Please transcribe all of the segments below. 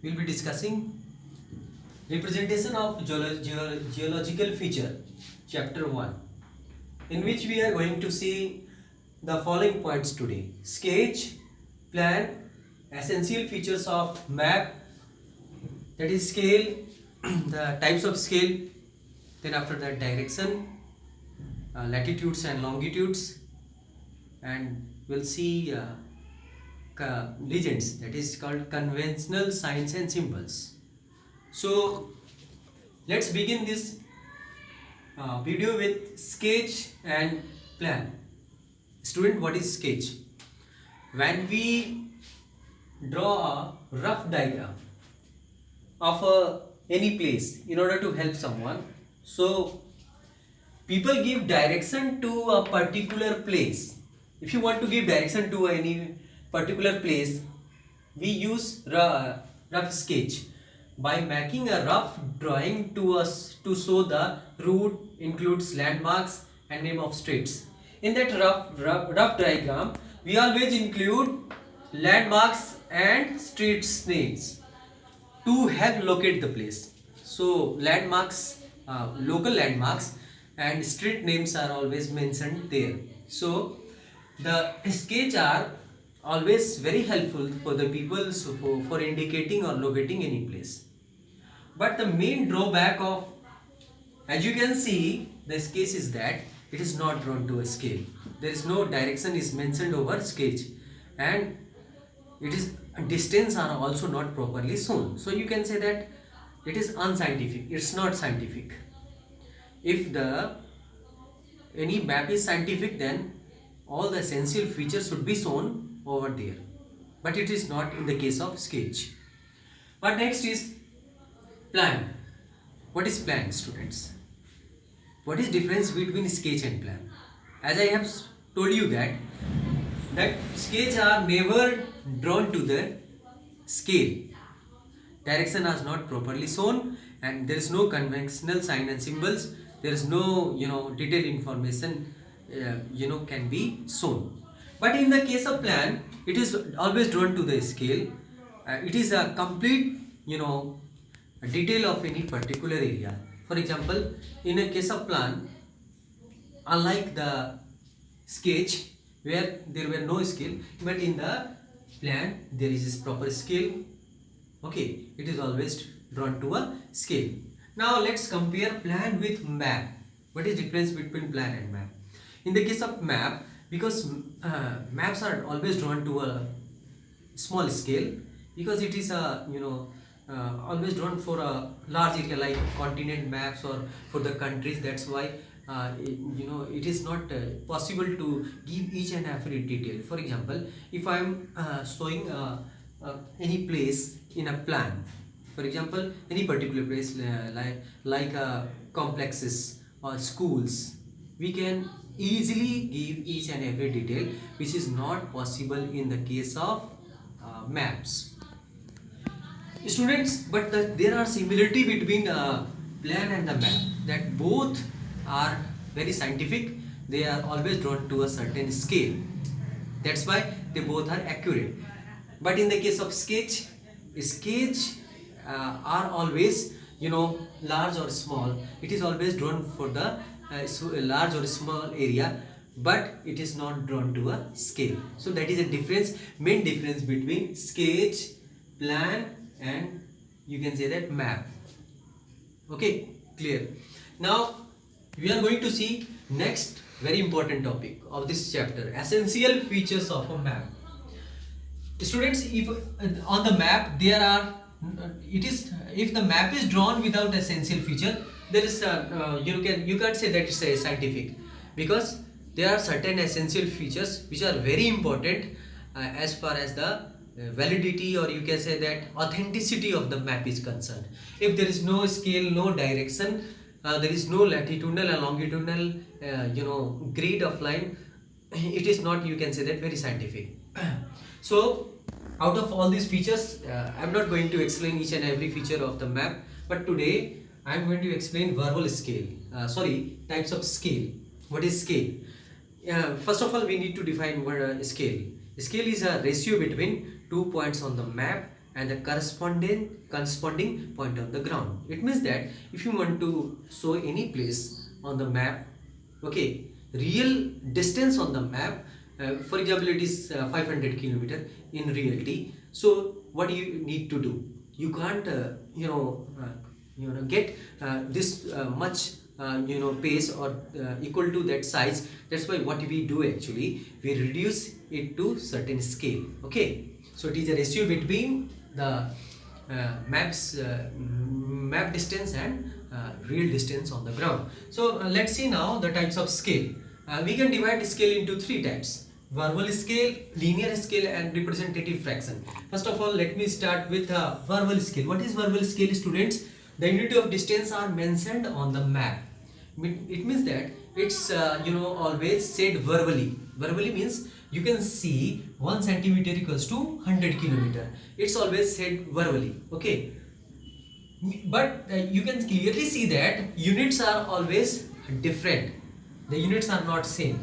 we will be discussing representation of geological feature, chapter 1, in which we are going to see the following points today: sketch, plan, essential features of map, that is scale, the types of scale, then after that direction, latitudes and longitudes, and we'll see legends, that is called conventional signs and symbols. So let's begin this video with sketch and plan. Student, what is sketch? When we draw a rough diagram of any place in order to help someone, so people give direction to a particular place. If you want to give direction to any particular place, we use rough sketch by making a rough drawing to show the route, includes landmarks and name of streets. In that rough diagram, we always include landmarks and streets names to help locate the place. So landmarks, local landmarks and street names are always mentioned there. So the sketch are always very helpful for the people, so for indicating or locating any place. But the main drawback of, as you can see, the sketch is that it is not drawn to a scale. There is no direction is mentioned over sketch, and it is distance are also not properly shown. So you can say that it is unscientific. It's not scientific. If any map is scientific, then all the essential features should be shown over there, but it is not in the case of sketch. But next is plan. What is plan, students? What is difference between sketch and plan? As I have told you that sketch are never drawn to the scale. Direction is not properly shown, and there is no conventional sign and symbols. There is no detailed information can be shown. But in the case of plan, it is always drawn to the scale. It is a complete detail of any particular area. For example, in a case of plan, unlike the sketch where there were no scale, but in the plan there is this proper scale. Okay, it is always drawn to a scale. Now let's compare plan with map. What is difference between plan and map? In the case of map, because maps are always drawn to a small scale, because it is a always drawn for a large area like continent maps or for the countries. That's why it is not possible to give each and every detail. For example, if I am showing any place in a plan, for example any particular place like complexes or schools, we can easily give each and every detail, which is not possible in the case of maps. Students, but there are similarity between plan and the map, that both are very scientific. They are always drawn to a certain scale. That's why they both are accurate. But in the case of sketch are always large or small. It is always drawn for the large or small area, but it is not drawn to a scale. So that is a difference, main difference between sketch, plan, and you can say that map. Okay, clear. Now we are going to see next very important topic of this chapter: essential features of a map. Students, if on the map there are if the map is drawn without essential feature, there is you can't say that it's a scientific, because there are certain essential features which are very important as far as the validity, or you can say that authenticity of the map is concerned. If there is no scale, no direction, there is no latitudinal and longitudinal grid of line, it is not, you can say that, very scientific. So out of all these features, I am not going to explain each and every feature of the map, but today I am going to explain verbal scale, types of scale. What is scale? First of all, we need to define what scale. Scale is a ratio between 2 points on the map and the corresponding point on the ground. It means that if you want to show any place on the map, okay, real distance on the map, for example it is 500 kilometer in reality, so what do you need to do? You can't get this much pace or equal to that size. That's why what we do actually, we reduce it to certain scale. Okay, so it is a ratio between the map distance and real distance on the ground. So let's see now the types of scale. We can divide scale into three types: verbal scale, linear scale, and representative fraction. First of all, let me start with verbal scale. What is verbal scale, students? The unit of distance are mentioned on the map. It means that it's always said verbally. Verbally means you can see 1 centimeter equals to 100 kilometer. It's always said verbally. Okay, but you can clearly see that units are always different. The units are not same.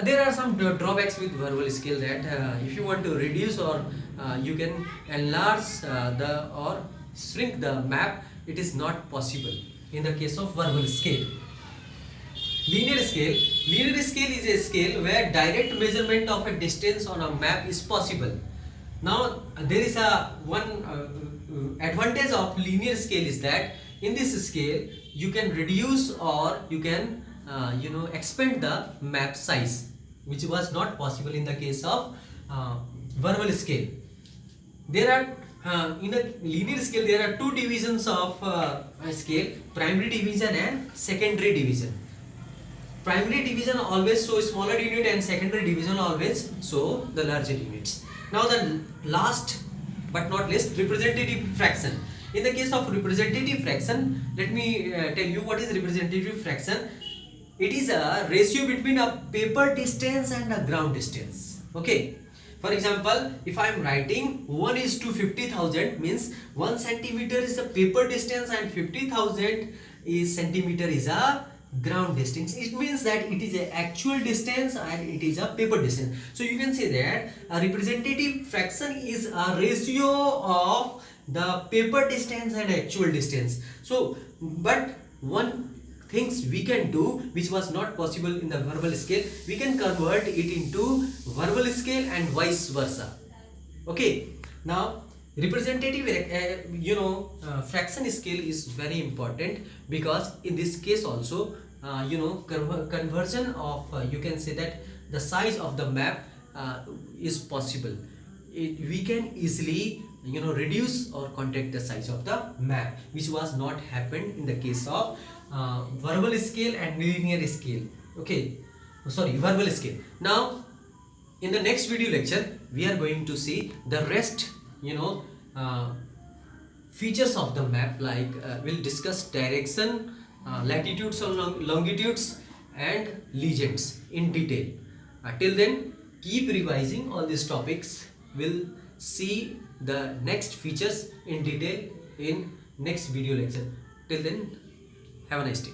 There are some drawbacks with verbal scale, that if you want to reduce or you can enlarge or shrink the map, it is not possible in the case of verbal scale. Linear scale. Linear scale is a scale where direct measurement of a distance on a map is possible. Now there is one advantage of linear scale is that in this scale you can reduce or you can expand the map size, which was not possible in the case of verbal scale. There are in a linear scale there are two divisions of scale: primary division and secondary division. Primary division always show smaller unit and secondary division always show the larger units. Now the last but not least, representative fraction. In the case of representative fraction, let me tell you what is representative fraction. It is a ratio between a paper distance and a ground distance. Okay, for example, if I am writing 1 is to 50,000, means 1 centimeter is the paper distance and 50,000 centimeter is a ground distance. It means that it is a actual distance and it is a paper distance. So you can say that a representative fraction is a ratio of the paper distance and actual distance. So but one things we can do which was not possible in the verbal scale, we can convert it into verbal scale and vice versa. Okay, now representative fraction scale is very important, because in this case also conversion of you can say that the size of the map is possible. We can easily reduce or contract the size of the map, which was not happened in the case of verbal scale and linear scale. Okay, sorry, verbal scale. Now in the next video lecture we are going to see the rest features of the map, like we'll discuss direction, latitudes or longitudes and legends in detail. Till then, keep revising all these topics. We'll see the next features in detail in next video lecture. Till then, have a nice day.